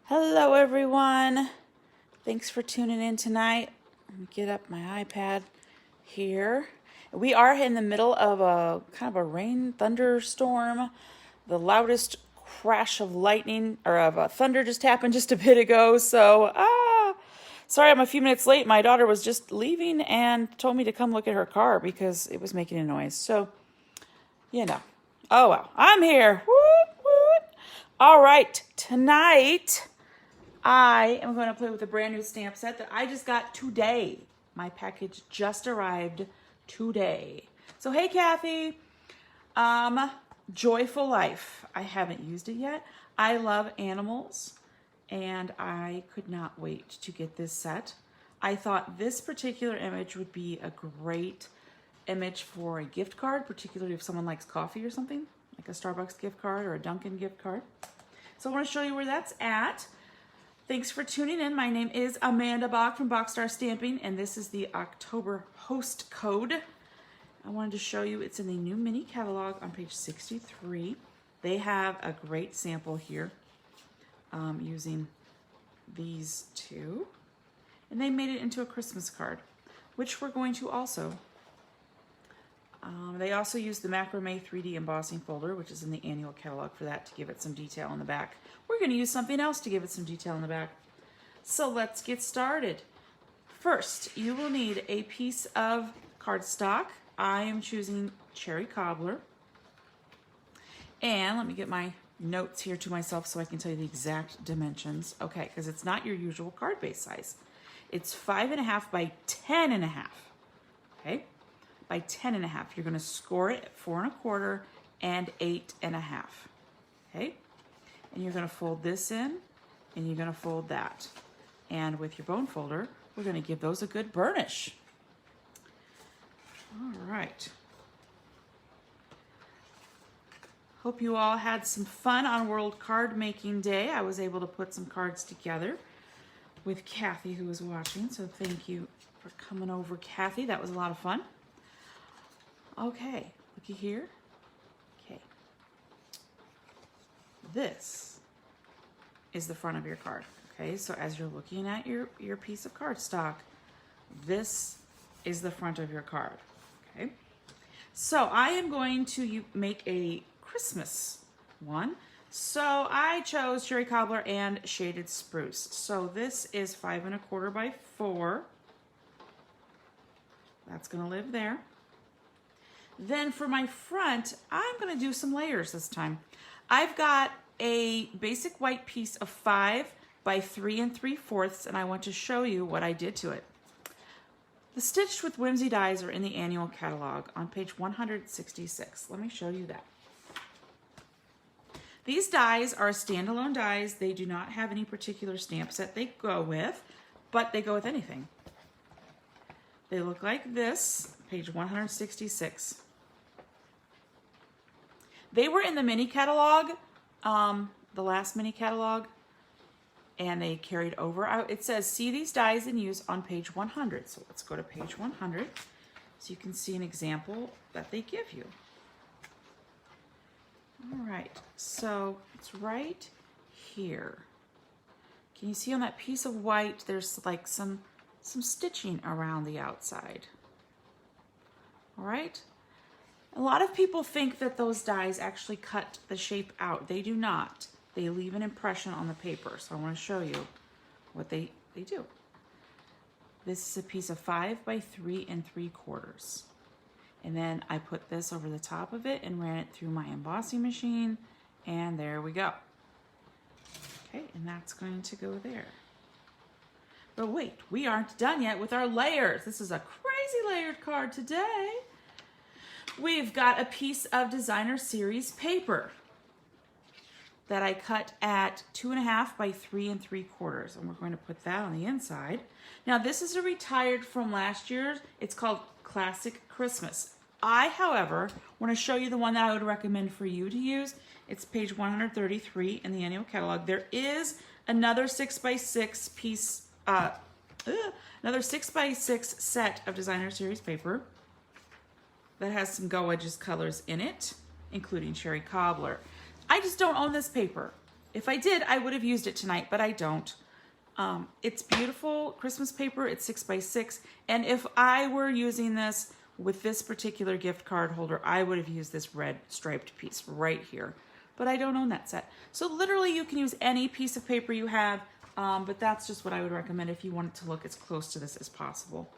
Hello everyone. Thanks for tuning in tonight. Let me get up my iPad here. We are in the middle of a kind of a rain thunderstorm. The loudest crash of lightning or of thunder just happened just a bit ago. So, sorry I'm a few minutes late. My daughter was just leaving and told me to come look at her car because it was making a noise. So, Oh well, I'm here. Woot, woot. All right, tonight I am going to play with a brand new stamp set that I just got today. My package just arrived today. So hey Kathy, Joyful Life. I haven't used it yet. I love animals and I could not wait to get this set. I thought this particular image would be a great image for a gift card, particularly if someone likes coffee or something, like a Starbucks gift card or a Dunkin' gift card. So I want to show you where that's at. Thanks for tuning in. My name is Amanda Bach from Boxstar Stamping, and this is the October host code. I wanted to show you it's in the new mini catalog on page 63. They have a great sample here using these two, and they made it into a Christmas card, which we're going to also. They also used the macrame 3D embossing folder, which is in the annual catalog for that, to give it some detail on the back. We're going to use something else to give it some detail on the back. So let's get started. First, you will need a piece of cardstock. I am choosing Cherry Cobbler. And let me get my notes here to myself so I can tell you the exact dimensions. Okay, because it's not your usual card base size. It's 5.5 by 10.5. Okay, by 10.5. You're going to score it at 4.25 and 8.5. Okay, and you're going to fold this in and you're going to fold that. And with your bone folder, we're going to give those a good burnish. All right. Hope you all had some fun on World Card Making Day. I was able to put some cards together with Kathy, who was watching. So thank you for coming over, Kathy. That was a lot of fun. Okay, looky here. Okay. This is the front of your card. Okay, so as you're looking at your piece of cardstock, this is the front of your card. Okay, so I am going to make a Christmas one. So I chose Cherry Cobbler and Shaded Spruce. So this is 5.25 by 4. That's going to live there. Then for my front, I'm going to do some layers this time. I've got a basic white piece of 5 by 3 3/4, and I want to show you what I did to it. The Stitched with Whimsy Dies are in the annual catalog on page 166. Let me show you that. These dies are standalone dies. They do not have any particular stamp set they go with, but they go with anything. They look like this, page 166. They were in the mini catalog, the last mini catalog, and they carried over. It says, see these dies in use on page 100. So let's go to page 100 so you can see an example that they give you. All right, so it's right here. Can you see on that piece of white, there's like some stitching around the outside. All right. A lot of people think that those dies actually cut the shape out. They do not. They leave an impression on the paper. So I want to show you what they do. This is a piece of 5 by 3 3/4. And then I put this over the top of it and ran it through my embossing machine. And there we go. Okay, and that's going to go there. But wait, we aren't done yet with our layers. This is a crazy layered card today. We've got a piece of Designer Series paper that I cut at 2.5 by 3 3/4, and we're going to put that on the inside. Now this is a retired from last year's. It's called Classic Christmas. I, however, want to show you the one that I would recommend for you to use. It's page 133 in the annual catalog. There is another 6 by 6 piece, another 6 by 6 set of Designer Series paper that has some Go Edges colors in it, including Cherry Cobbler. I just don't own this paper. If I did, I would have used it tonight, but I don't. It's beautiful Christmas paper. It's 6x6. And if I were using this with this particular gift card holder, I would have used this red striped piece right here. But I don't own that set. So literally you can use any piece of paper you have, but that's just what I would recommend if you want it to look as close to this as possible.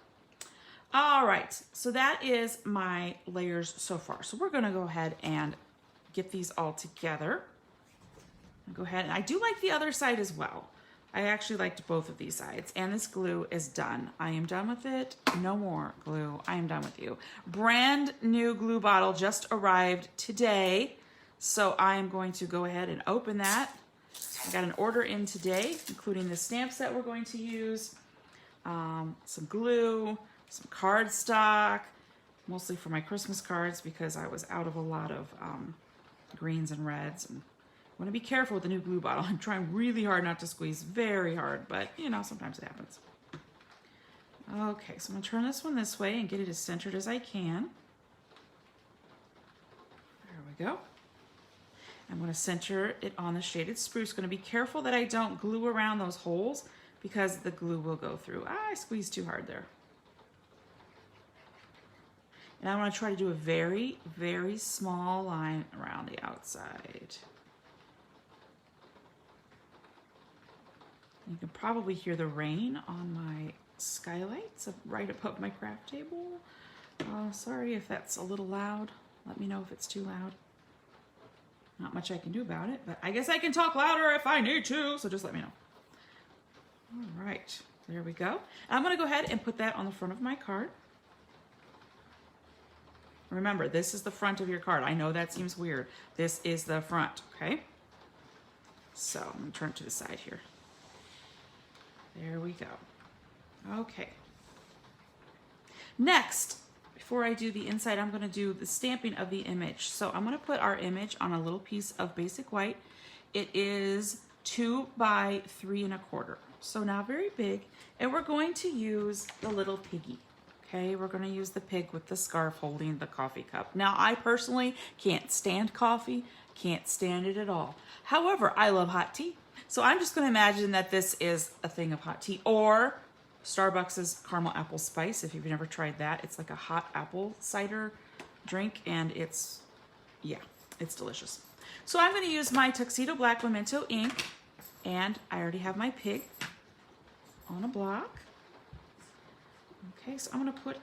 All right, so that is my layers so far. So we're gonna go ahead and get these all together. Go ahead, and I do like the other side as well. I actually liked both of these sides, and this glue is done. I am done with it. No more glue. I am done with you. Brand new glue bottle just arrived today, so I am going to go ahead and open that. I got an order in today, including the stamps that we're going to use, some glue, some cardstock, mostly for my Christmas cards because I was out of a lot of greens and reds. And I want to be careful with the new glue bottle. I'm trying really hard not to squeeze very hard, but you know, sometimes it happens. Okay, so I'm going to turn this one this way and get it as centered as I can. There we go. I'm going to center it on the shaded spruce. Going to be careful that I don't glue around those holes because the glue will go through. I squeezed too hard there. And I want to try to do a very, very small line around the outside. You can probably hear the rain on my skylights right above my craft table. Sorry if that's a little loud. Let me know if it's too loud. Not much I can do about it, but I guess I can talk louder if I need to, so just let me know. All right, there we go. I'm gonna go ahead and put that on the front of my card. Remember, this is the front of your card. I know that seems weird. This is the front, okay? So I'm gonna turn it to the side here. There we go. Okay. Next, before I do the inside, I'm going to do the stamping of the image. So I'm going to put our image on a little piece of basic white. It is 2 by 3 1/4. So not very big. And we're going to use the little piggy. Okay, we're going to use the pig with the scarf holding the coffee cup. Now, I personally can't stand coffee, can't stand it at all. However, I love hot tea. So I'm just going to imagine that this is a thing of hot tea, or Starbucks's caramel apple spice. If you've never tried that, it's like a hot apple cider drink, and it's delicious. So I'm going to use my Tuxedo Black Memento ink, and I already have my pig on a block. Okay, so I'm going to put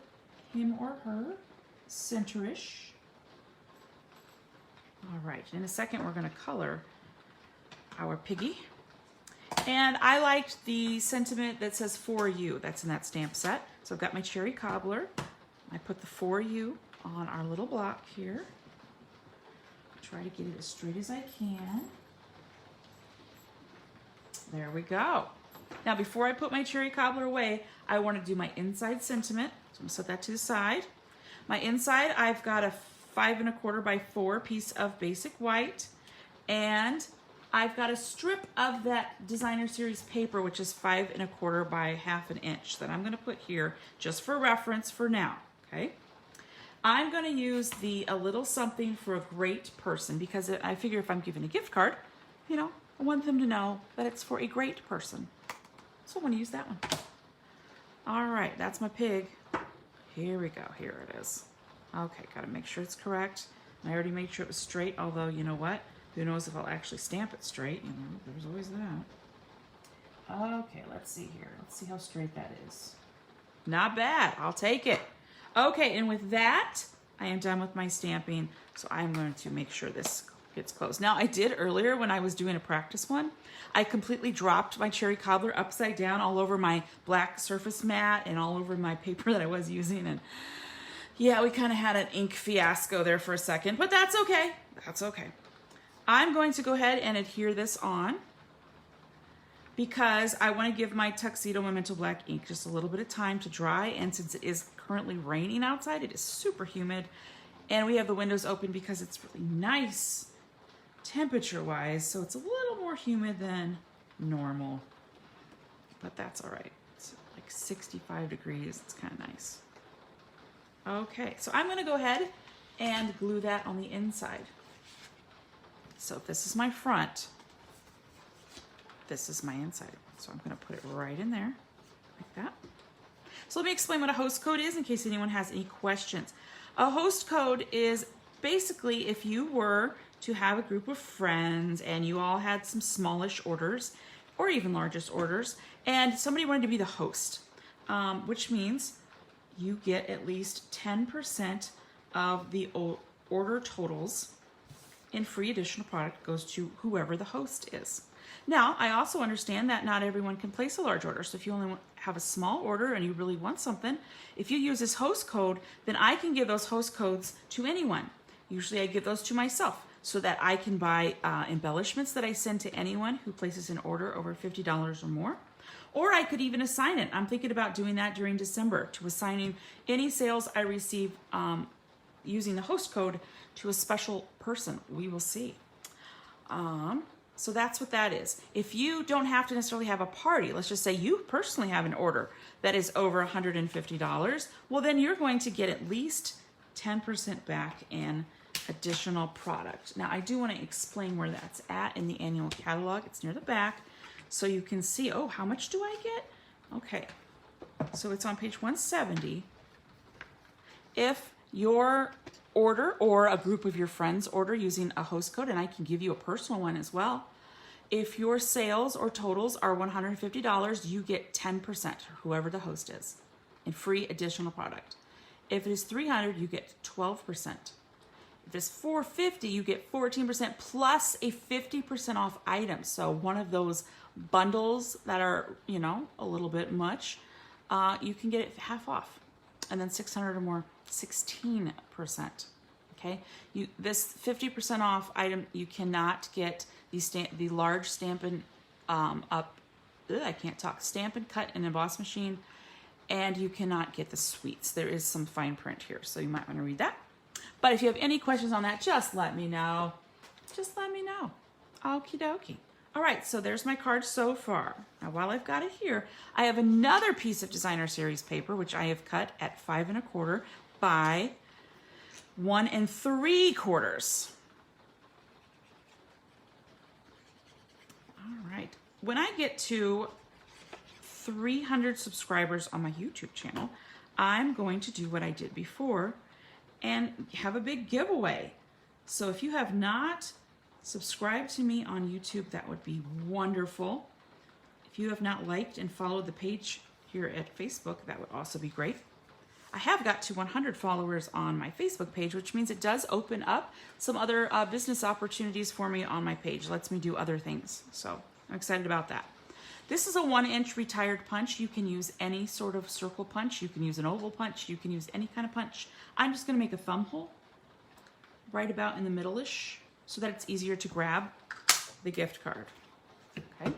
him or her center-ish. All right, in a second we're going to color our piggy. And I liked the sentiment that says for you. That's in that stamp set. So I've got my cherry cobbler. I put the for you on our little block here. Try to get it as straight as I can. There we go. Now before I put my cherry cobbler away, I want to do my inside sentiment. So I'm going to set that to the side. My inside, I've got a 5 1/4 by 4 piece of basic white, and I've got a strip of that designer series paper, which is 5 1/4 by 1/2 inch that I'm going to put here just for reference for now, okay? I'm going to use the A Little Something for a Great Person because I figure if I'm giving a gift card, you know, I want them to know that it's for a great person. So I'm going to use that one. All right, that's my pig. Here we go. Here it is. Okay, got to make sure it's correct. I already made sure it was straight, although, you know what? Who knows if I'll actually stamp it straight? You know, there's always that. Okay, let's see here. Let's see how straight that is. Not bad. I'll take it. Okay, and with that, I am done with my stamping, so I'm going to make sure this gets closed. Now, I did earlier when I was doing a practice one, I completely dropped my cherry cobbler upside down all over my black surface mat and all over my paper that I was using, and yeah, we kind of had an ink fiasco there for a second, but that's okay. That's okay. I'm going to go ahead and adhere this on because I want to give my Tuxedo Memento Black ink just a little bit of time to dry, and since it is currently raining outside, it is super humid, and we have the windows open because it's really nice temperature-wise, so it's a little more humid than normal, but that's all right. It's like 65 degrees. It's kind of nice. Okay, so I'm going to go ahead and glue that on the inside. So if this is my front, this is my inside. So I'm going to put it right in there like that. So let me explain what a host code is in case anyone has any questions. A host code is basically if you were to have a group of friends and you all had some smallish orders or even largest orders and somebody wanted to be the host, which means you get at least 10% of the order totals in free additional product goes to whoever the host is. Now, I also understand that not everyone can place a large order. So if you only have a small order and you really want something, if you use this host code, then I can give those host codes to anyone. Usually I give those to myself so that I can buy embellishments that I send to anyone who places an order over $50 or more. Or I could even assign it. I'm thinking about doing that during December, to assigning any sales I receive using the host code to a special person. We will see. So that's what that is. If you don't have to necessarily have a party, let's just say you personally have an order that is over $150, well then you're going to get at least 10% back in additional product. Now I do want to explain where that's at in the annual catalog. It's near the back so you can see, oh, how much do I get? Okay, so it's on page 170. If your order or a group of your friends order using a host code, and I can give you a personal one as well, if your sales or totals are $150, you get 10%, whoever the host is, in free additional product. If it is $300, you get 12%. If it's $450, you get 14% plus a 50% off item. So one of those bundles that are, you know, a little bit much, you can get it half off. And then 600 or more, 16%. Okay, this 50% off item, you cannot get the large Stampin' Up. I can't talk. Stampin' Cut and Emboss machine, and you cannot get the sweets. There is some fine print here, so you might want to read that. But if you have any questions on that, just let me know. Just let me know. Okie dokie. All right, so there's my card so far. Now, while I've got it here, I have another piece of designer series paper, which I have cut at 5 1/4 by 1 3/4. All right. When I get to 300 subscribers on my YouTube channel, I'm going to do what I did before and have a big giveaway. So if you have not subscribed to me on YouTube, that would be wonderful. If you have not liked and followed the page here at Facebook, that would also be great. I have got to 100 followers on my Facebook page, which means it does open up some other business opportunities for me on my page. Lets me do other things. So I'm excited about that. This is a 1-inch retired punch. You can use any sort of circle punch. You can use an oval punch. You can use any kind of punch. I'm just going to make a thumb hole right about in the middle-ish so that it's easier to grab the gift card. Okay.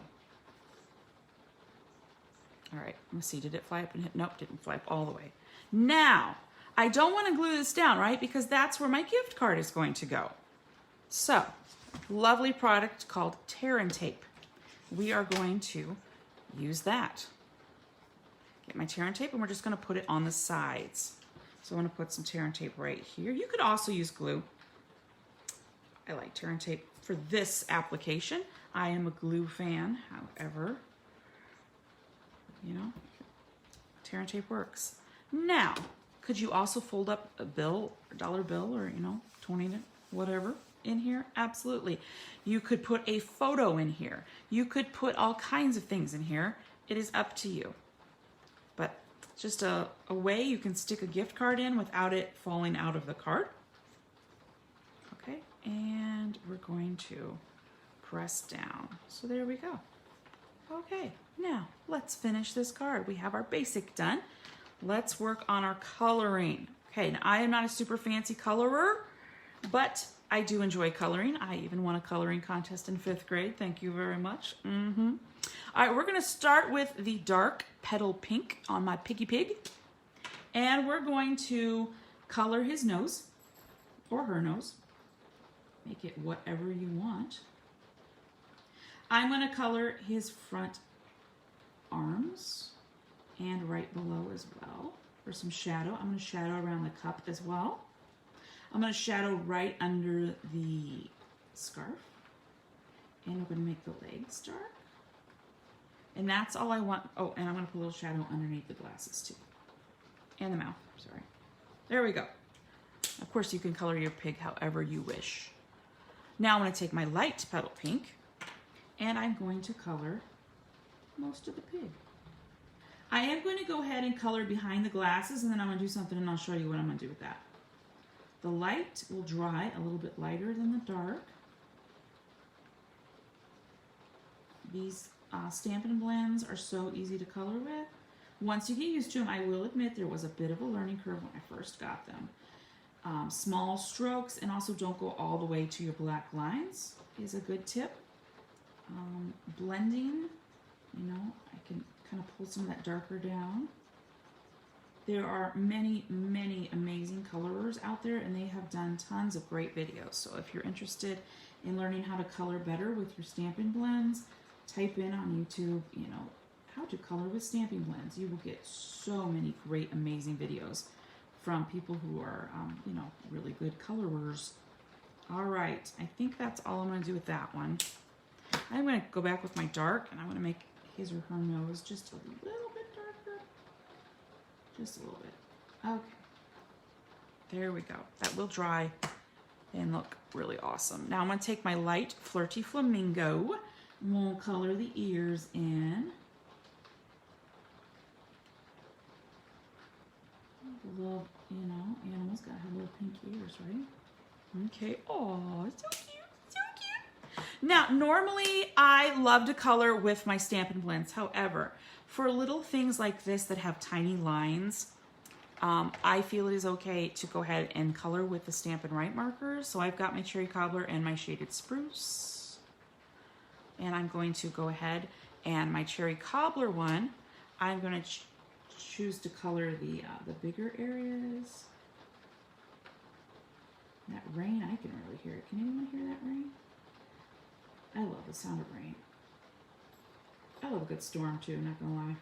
All right. Let's see. Did it fly up and hit? Nope, didn't fly up all the way. Now, I don't want to glue this down, right? Because that's where my gift card is going to go. So, lovely product called Tear and Tape. We are going to use that. Get my tear and tape, and we're just going to put it on the sides. So I'm going to put some tear and tape right here. You could also use glue. I like tear and tape for this application. I am a glue fan, however, you know, tear and tape works. Now, could you also fold up a bill, a dollar bill, or, you know, 20, whatever, in here? Absolutely. You could put a photo in here. You could put all kinds of things in here. It is up to you. But just a way you can stick a gift card in without it falling out of the card. Okay, and we're going to press down. So there we go. Okay, now let's finish this card. We have our basic done. Let's work on our coloring. Okay, now I am not a super fancy colorer, but I do enjoy coloring. I even won a coloring contest in 5th grade. Thank you very much. All right, we're going to start with the dark petal pink on my Piggy Pig. And we're going to color his nose, or her nose. Make it whatever you want. I'm going to color his front arms and right below as well for some shadow. I'm going to shadow around the cup as well. I'm going to shadow right under the scarf. And we're going to make the legs dark. And that's all I want. Oh, and I'm going to put a little shadow underneath the glasses too. And the mouth, sorry. There we go. Of course, you can color your pig however you wish. Now I'm going to take my light petal pink and I'm going to color most of the pig. I am going to go ahead and color behind the glasses, and then I'm going to do something and I'll show you what I'm going to do with that. The light will dry a little bit lighter than the dark. These Stampin' Blends are so easy to color with. Once you get used to them, I will admit there was a bit of a learning curve when I first got them. Small strokes, and also don't go all the way to your black lines is a good tip. Blending, you know, I can kind of pull some of that darker down. There are many, many amazing colorers out there, and they have done tons of great videos. So if you're interested in learning how to color better with your Stampin' Blends, type in on YouTube, you know, how to color with Stampin' Blends. You will get so many great, amazing videos from people who are, you know, really good colorers. All right, I think that's all I'm going to do with that one. I'm going to go back with my dark, and I'm going to make his or her nose just a little bit darker. Just a little bit. Okay. There we go. That will dry and look really awesome. Now I'm going to take my light Flirty Flamingo, and we'll color the ears in. Love, you know, animals gotta have little pink ears, right? Okay. Oh, so cute, so cute. Now, normally I love to color with my Stampin' Blends. However, for little things like this that have tiny lines, I feel it is okay to go ahead and color with the Stampin' Right markers. So I've got my Cherry Cobbler and my shaded Spruce. And I'm going to go ahead and my Cherry Cobbler one, I'm going to choose to color the bigger areas. That rain, I can really hear it. Can anyone hear that rain? I love the sound of rain. I love a good storm too, not gonna lie.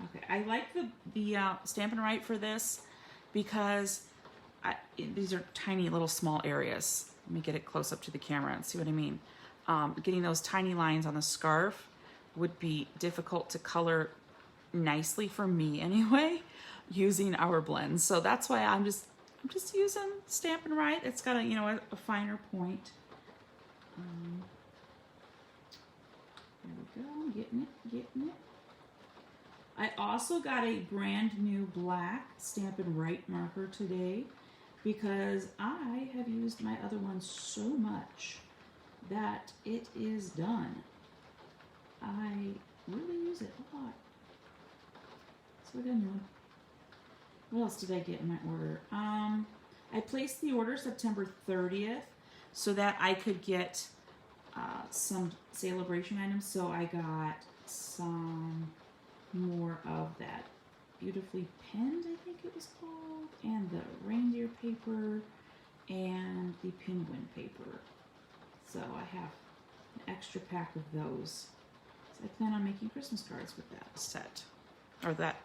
Okay, I like the Stampin' Right for this because these are tiny little small areas. Let me get it close up to the camera and see what I mean. Getting those tiny lines on the scarf would be difficult to color nicely for me anyway, using our blends. So that's why I'm just using Stampin' Right. It's got a, you know, a finer point. There we go, I'm getting it. I also got a brand new black Stampin' Right marker today because I have used my other one so much that it is done. I really use it a lot. So I got a new one. What else did I get in my order? I placed the order September 30th so that I could get some celebration items. So I got some more of that beautifully penned, I think it was called, and the reindeer paper and the penguin paper. So I have an extra pack of those. So I plan on making Christmas cards with that set, or that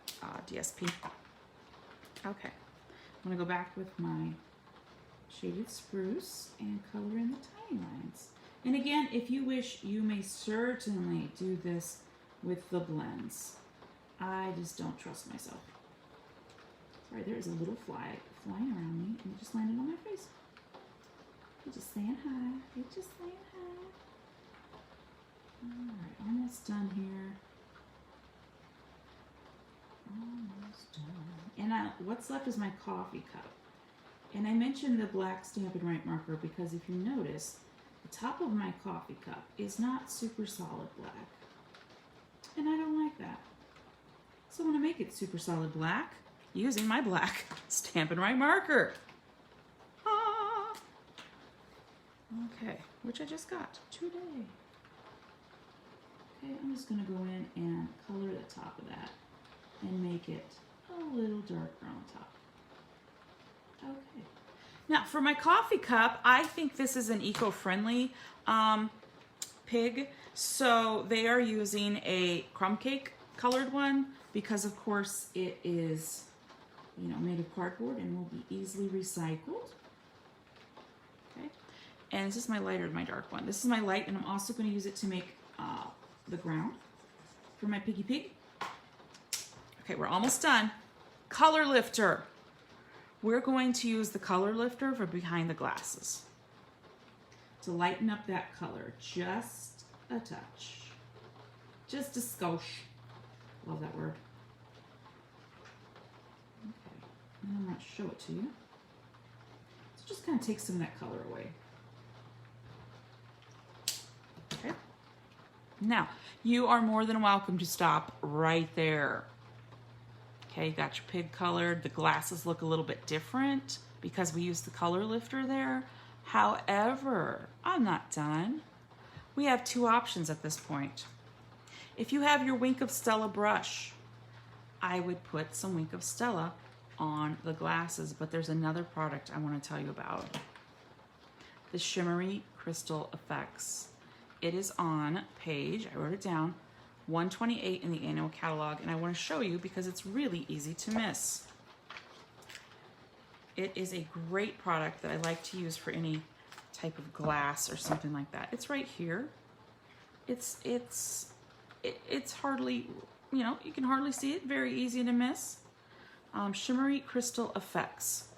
DSP. Okay, I'm gonna go back with my shaded Spruce and color in the tiny lines. And again, if you wish, you may certainly do this with the blends. I just don't trust myself. Sorry, there is a little fly flying around me and it just landed on my face. He's just saying hi. He's just saying hi. Alright, almost done here. Almost done. And what's left is my coffee cup. And I mentioned the black Stampin' Right marker because if you notice, the top of my coffee cup is not super solid black. And I don't like that. So I'm going to make it super solid black using my black Stampin' Right marker. Ah! Okay, which I just got today. Okay, I'm just going to go in and color the top of that and make it a little darker on top. Okay. Now for my coffee cup, I think this is an eco-friendly pig. So they are using a crumb cake colored one because of course it is, you know, made of cardboard and will be easily recycled. Okay. And this is my lighter and my dark one. This is my light, and I'm also going to use it to make the ground for my piggy pig. Okay, we're almost done. Color lifter. We're going to use the color lifter for behind the glasses to lighten up that color just a touch. Just a skosh. Love that word. Okay, and I'm going to show it to you. So just kind of take some of that color away. Okay. Now, you are more than welcome to stop right there. Okay, you got your pig colored. The glasses look a little bit different because we used the color lifter there. However, I'm not done. We have two options at this point. If you have your Wink of Stella brush, I would put some Wink of Stella on the glasses, but there's another product I want to tell you about. The Shimmery Crystal Effects. It is on page, I wrote it down, 128 in the annual catalog, and I want to show you because it's really easy to miss. It is a great product that I like to use for any type of glass or something like that. It's right here. It's hardly, you know, you can hardly see it. Very easy to miss. Shimmery Crystal Effects.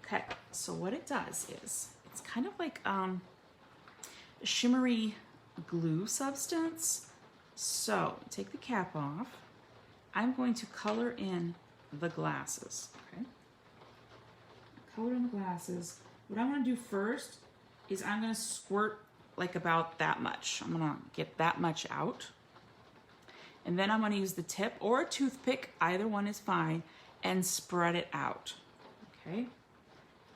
Okay, so what it does is it's kind of like a shimmery glue substance. So take the cap off. I'm going to color in the glasses. Okay, color in the glasses. What I'm going to do first is I'm going to squirt like about that much. I'm going to get that much out. And then I'm going to use the tip or a toothpick, either one is fine, and spread it out. Okay? I'm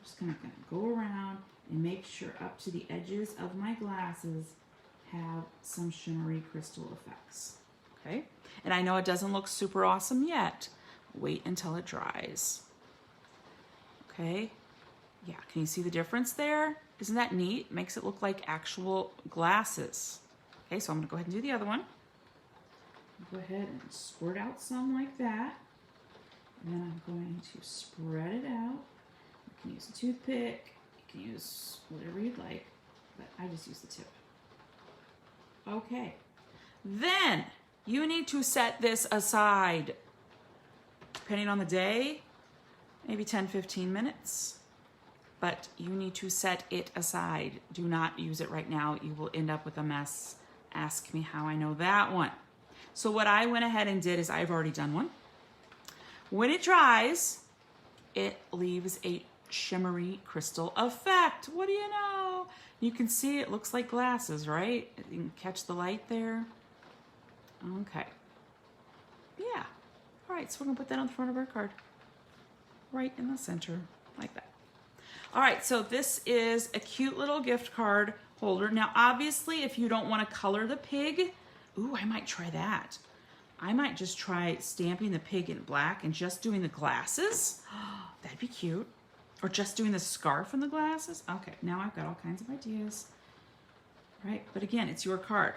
just going to go around and make sure up to the edges of my glasses have some shimmery crystal effects. Okay? And I know it doesn't look super awesome yet. Wait until it dries. Okay? Yeah, can you see the difference there? Isn't that neat? Makes it look like actual glasses. Okay, so I'm going to go ahead and do the other one. Go ahead and squirt out some like that. And then I'm going to spread it out. You can use a toothpick. You can use whatever you'd like, but I just use the tip. Okay. Then you need to set this aside. Depending on the day, maybe 10-15 minutes. But you need to set it aside. Do not use it right now. You will end up with a mess. Ask me how I know that one. So what I went ahead and did is I've already done one. When it dries, it leaves a shimmery crystal effect. What do you know? You can see it looks like glasses, right? You can catch the light there. Okay. Yeah. All right, so we're gonna put that on the front of our card. Right in the center, like that. All right, so this is a cute little gift card holder. Now, obviously, if you don't want to color the pig, ooh, I might try that. I might just try stamping the pig in black and just doing the glasses. That'd be cute. Or just doing the scarf and the glasses. Okay, now I've got all kinds of ideas. Right, but again, it's your card.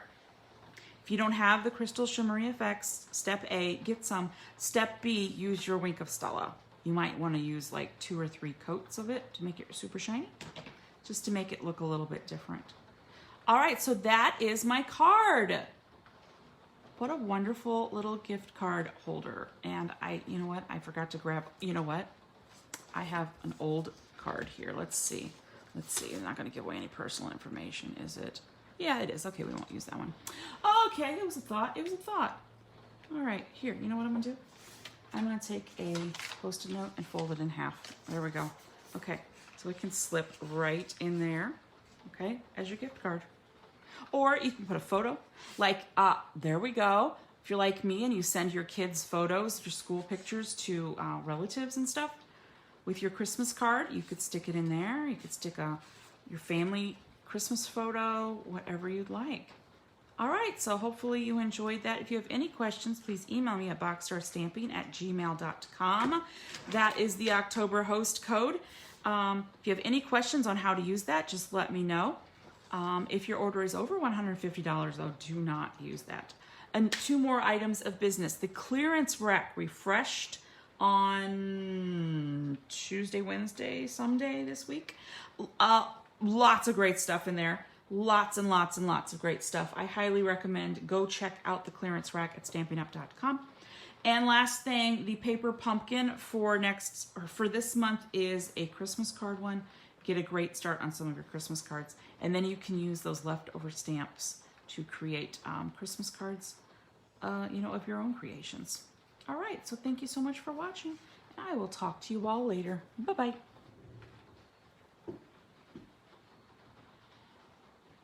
If you don't have the crystal shimmery effects, step A, get some. Step B, use your Wink of Stella. You might want to use like 2 or 3 coats of it to make it super shiny, just to make it look a little bit different. All right, so that is my card. What a wonderful little gift card holder. And you know what? I forgot to grab, you know what? I have an old card here. Let's see. Let's see. I'm not going to give away any personal information, is it? Yeah, it is. Okay, we won't use that one. Okay, it was a thought. It was a thought. All right, here. You know what I'm going to do? I'm going to take a Post-it note and fold it in half. There we go. Okay, so it can slip right in there, okay, as your gift card. Or you can put a photo, like, there we go. If you're like me and you send your kids photos, your school pictures to relatives and stuff, with your Christmas card, you could stick it in there. You could stick your family Christmas photo, whatever you'd like. All right, so hopefully you enjoyed that. If you have any questions, please email me at boxstarstamping@gmail.com. That is the October host code. If you have any questions on how to use that, just let me know. If your order is over $150, though, do not use that. And 2 more items of business. The clearance rack refreshed on Tuesday, Wednesday, someday this week. Lots of great stuff in there. Lots and lots and lots of great stuff. I highly recommend go check out the clearance rack at stampinup.com. And last thing, the paper pumpkin for this month is a Christmas card one. Get a great start on some of your Christmas cards, and then you can use those leftover stamps to create Christmas cards, of your own creations. All right, so thank you so much for watching, and I will talk to you all later. Bye-bye.